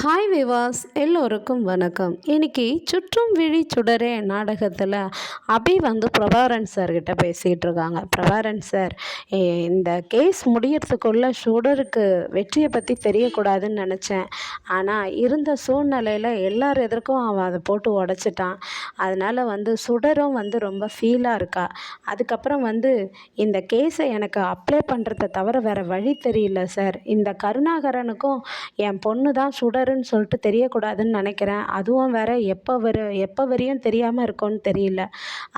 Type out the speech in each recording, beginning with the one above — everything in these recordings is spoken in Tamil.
ஹாய் விவாஸ், எல்லோருக்கும் வணக்கம். இன்னைக்கு சுற்றும் விழி சுடரே நாடகத்தில் அபி பிரபாகரன் சார்கிட்ட பேசிகிட்டு இருக்காங்க. பிரபாகரன் சார், இந்த கேஸ் முடியறதுக்குள்ள சுடருக்கு வெற்றியை பற்றி தெரியக்கூடாதுன்னு நினச்சேன். ஆனால் இருந்த சூழ்நிலையில் எல்லார் எதற்கும் அவன் அதை போட்டு உடச்சிட்டான். அதனால் சுடரும் ரொம்ப ஃபீலாக இருக்கா. அதுக்கப்புறம் இந்த கேஸை எனக்கு அப்ளை பண்ணுறதை தவிர வேறு வழி தெரியல சார். இந்த கருணாகரனுக்கும் என் பொண்ணு தான் சுடருன்னு சொல்லிட்டு தெரியக்கூடாதுன்னு நினைக்கிறேன். அதுவும் வேறு எப்போ வரையும் தெரியாமல் இருக்கும்னு தெரியல.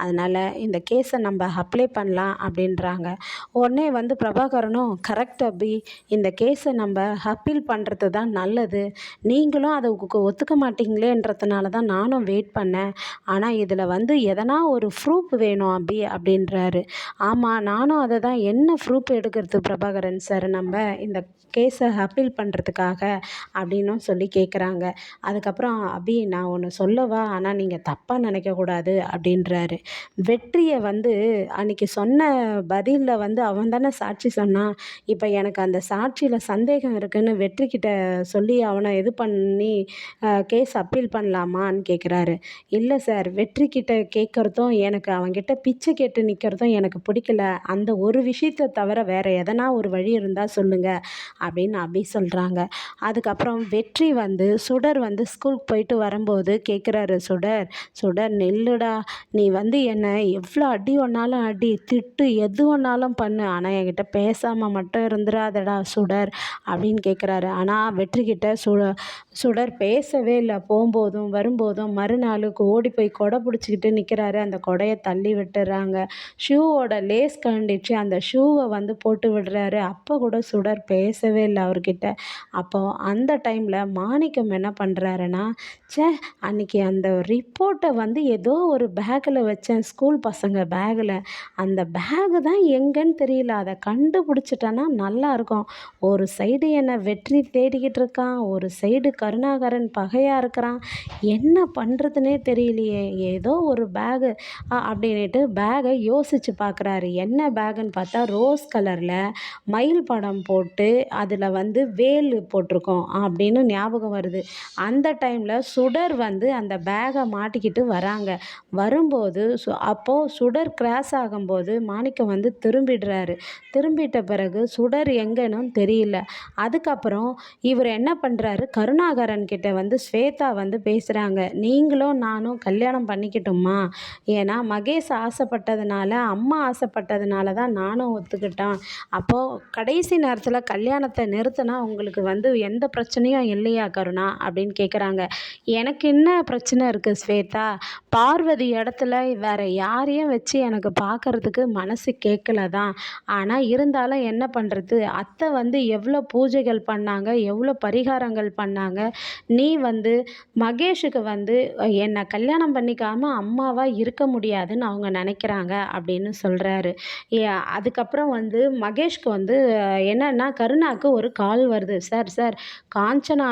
அதனால் இந்த கேஸை நம்ம அப்ளை பண்ணலாம் அப்படின்றாங்க. உடனே பிரபாகரனும், கரெக்ட் அபி, இந்த கேஸை நம்ம அப்பீல் பண்ணுறது தான் நல்லது. நீங்களும் அதை ஒத்துக்க மாட்டீங்களேன்றதுனால தான் நானும் வெயிட் பண்ணேன். ஆனால் இதில் எதனா ஒரு ப்ரூஃப் வேணும் அபி அப்படின்றாரு. ஆமாம், நானும் அதை தான், என்ன ப்ரூஃப் எடுக்கிறது பிரபாகரன் சார் நம்ம இந்த கேஸை அப்பீல் பண்ணுறதுக்காக அப்படின்னும் சொல்லி கேட்குறாங்க. அதுக்கப்புறம் அபி, நான் ஒன்று சொல்லவா, ஆனால் நீங்கள் தப்பாக நினைக்கக்கூடாது அப்படின்றாரு. வெற்றியை அன்றைக்கி சொன்ன பதிலில் அவன் தானே சாட்சி சொன்னான். இப்போ எனக்கு அந்த சாட்சியில் சந்தேகம் இருக்குதுன்னு வெற்றிக்கிட்ட சொல்லி அவனை இது பண்ணி கேஸ் அப்பீல் பண்ணலாமான்னு கேட்குறாரு. இல்லை சார், வெற்றிக்கிட்ட கேட்குறதும் எனக்கு அவன்கிட்ட பிச்சை கேட்டு நிற்கிறதும் எனக்கு பிடிக்கல. அந்த ஒரு விஷயத்தை தவிர வேறு எதனா ஒரு வழி இருந்தால் சொல்லுங்கள் அப்படின்னு அபி சொல்கிறாங்க. அதுக்கப்புறம் வெற்றி சுடர் ஸ்கூலுக்கு போயிட்டு வரும்போது கேட்குறாரு. சுடர் நெல்லுடா, நீ என்னை எவ்வளோ அடி ஒன்றாலும் அடி, திட்டு, எது ஒன்றாலும் பண்ணு, ஆனால் என்கிட்ட பேசாமல் மட்டும் இருந்துடாதடா சுடர் அப்படின்னு கேட்குறாரு. ஆனால் வெற்றிக்கிட்ட சுடர் பேசவே இல்லை. போகும்போதும் வரும்போதும் மறுநாளுக்கு ஓடி போய் கொடை பிடிச்சிக்கிட்டு நிற்கிறாரு. அந்த கொடையை தள்ளி விட்டுறாங்க. ஷூவோட லேஸ் கழண்டிச்சு, அந்த ஷூவை போட்டு விடுறாரு. அப்போ கூட சுடர் பேசவே இல்லை அவர்கிட்ட. அப்போ அந்த டைமில் மாணிக்கம் என்ன பண்ணுறாருன்னா, அன்றைக்கி அந்த ரிப்போர்ட்டை ஏதோ ஒரு பேக்கில் வச்சேன், ஸ்கூல் பசங்க பேக்கில். அந்த பேகு தான் எங்கேன்னு தெரியல, அதை கண்டுபிடிச்சிட்டேன்னா நல்லாயிருக்கும். ஒரு சைடு என்னை வெற்றி தேடிக்கிட்டு இருக்கான், ஒரு சைடு கருணாகரன் பகையாக இருக்கிறான். என்ன பண்ணுறதுனே தெரியலையே, ஏதோ ஒரு பேகு அப்படின்ட்டு பேகை யோசித்து பார்க்குறாரு. என்ன பேகுன்னு பார்த்தா ரோஸ் கலரில் மயில் படம் போட்டு அதில் வேல் போட்டிருக்கோம் அப்படின்னு ஞாபகம் வருது. அந்த டைமில் சுடர் அந்த பேகை மாட்டிக்கிட்டு வராங்க. வரும்போது அப்போது சுடர் கிராஸ் ஆகும்போது மாணிக்கம் திரும்பிடுறாரு. திரும்பிட்ட பிறகு சுடர் எங்கன்னு தெரியல. அதுக்கப்புறம் இவர் என்ன பண்ணுறாரு, கருணாகரன் கிட்ட ஸ்வேதா பேசுகிறாங்க. நீங்களும் நானும் கல்யாணம் பண்ணிக்கிட்டோமா, ஏன்னா மகேஷ் ஆசைப்பட்டதுனால, அம்மா ஆசைப்பட்டதுனால தான் நானும் ஒத்துக்கிட்டேன். அப்போது கடைசி நேரத்தில் கல்யாணத்தை நிறுத்தினா உங்களுக்கு எந்த பிரச்சனையும் இல்லையா கருணா அப்படின்னு கேட்குறாங்க. எனக்கு என்ன பிரச்சனை இருக்குது ஸ்வேதா, பார்வதி இடத்துல வேறு யாரையும் வச்சு எனக்கு பார்க்குறதுக்கு மனசு கேட்கல தான். ஆனால் இருந்தாலும் என்ன பண்ணுறது, அத்தை எவ்வளோ பூஜைகள் பண்ணாங்க, எவ்வளோ பரிகாரங்கள் பண்ணாங்க. நீ மகேஷுக்கு என்னை கல்யாணம் பண்ணிக்காமல் அம்மாவாக இருக்க முடியாதுன்னு அவங்க நினைக்கிறாங்க அப்படின்னு சொல்கிறாரு. அதுக்கப்புறம் மகேஷ்க்கு என்னன்னா, கருணாவுக்கு ஒரு கால் வருது. சார் காஞ்சனா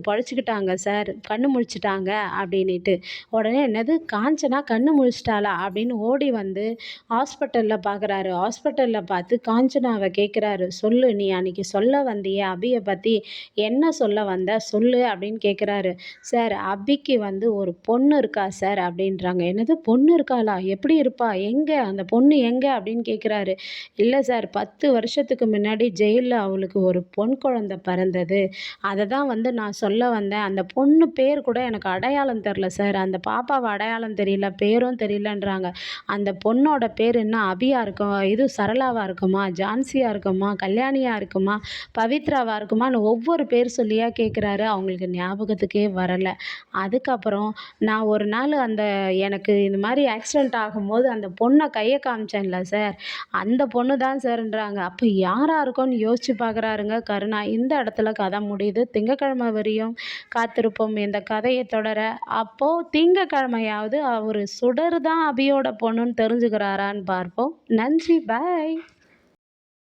பழிச்சிக்கிட்டாங்க சார், கண்ணு முழிச்சிட்டாங்க அப்படின்ட்டு. உடனே என்னது, காஞ்சனா கண்ணு முழிச்சிட்டாளா அப்படின்னு ஓடி ஹாஸ்பிட்டலில் பார்க்குறாரு. ஹாஸ்பிட்டலில் பார்த்து காஞ்சனாவை கேட்குறாரு. சொல்லு, நீ அன்றைக்கி சொல்ல வந்தியே அபியை பற்றி, என்ன சொல்ல வந்த சொல்லு அப்படின்னு கேட்குறாரு. சார், அபிக்கு ஒரு பொண்ணு இருக்கா சார் அப்படின்றாங்க. என்னது, பொண்ணு இருக்காளா, எப்படி இருப்பா, எங்கே அந்த பொண்ணு எங்கே அப்படின்னு கேட்குறாரு. இல்லை சார், 10 வருஷத்துக்கு முன்னாடி ஜெயிலில் அவளுக்கு ஒரு பொன் குழந்தை பிறந்தது, அதை தான் நான் சொல்ல வந்தேன். அந்த பொண்ணு பேர் கூட எனக்கு அடையாளம் தெரில சார், அந்த பாப்பாவை அடையாளம் தெரியல, பேரும் தெரியலன்றாங்க. அந்த பொண்ணோட பேர் என்ன, அபியா இருக்கும், இது சரளாவாக இருக்குமா, ஜான்சியாக இருக்குமா, கல்யாணியாக இருக்குமா, பவித்ராவாக இருக்குமான்னு ஒவ்வொரு பேர் சொல்லியாக கேட்குறாரு. அவங்களுக்கு ஞாபகத்துக்கே வரலை. அதுக்கப்புறம் நான் ஒரு நாள் எனக்கு இந்த மாதிரி ஆக்சிடெண்ட் ஆகும்போது அந்த பொண்ணை கையை காமிச்சேன்ல சார், அந்த பொண்ணு தான் சார்ன்றாங்க. அப்போ யாராக இருக்கும்னு யோசிச்சு பார்க்குறாருங்க கருணா. இந்த இடத்துல கதை முடியுது. திங்கக்கிழமை வரையும் காத்திருப்போம் இந்த கதையை தொடர. அப்போது திங்கக்கிழமையாவது அவர் சுடர் தான் அபியோட பொண்ணுன்னு தெரிஞ்சுக்கிறாரான்னு பார்ப்போம். நன்றி, பாய்.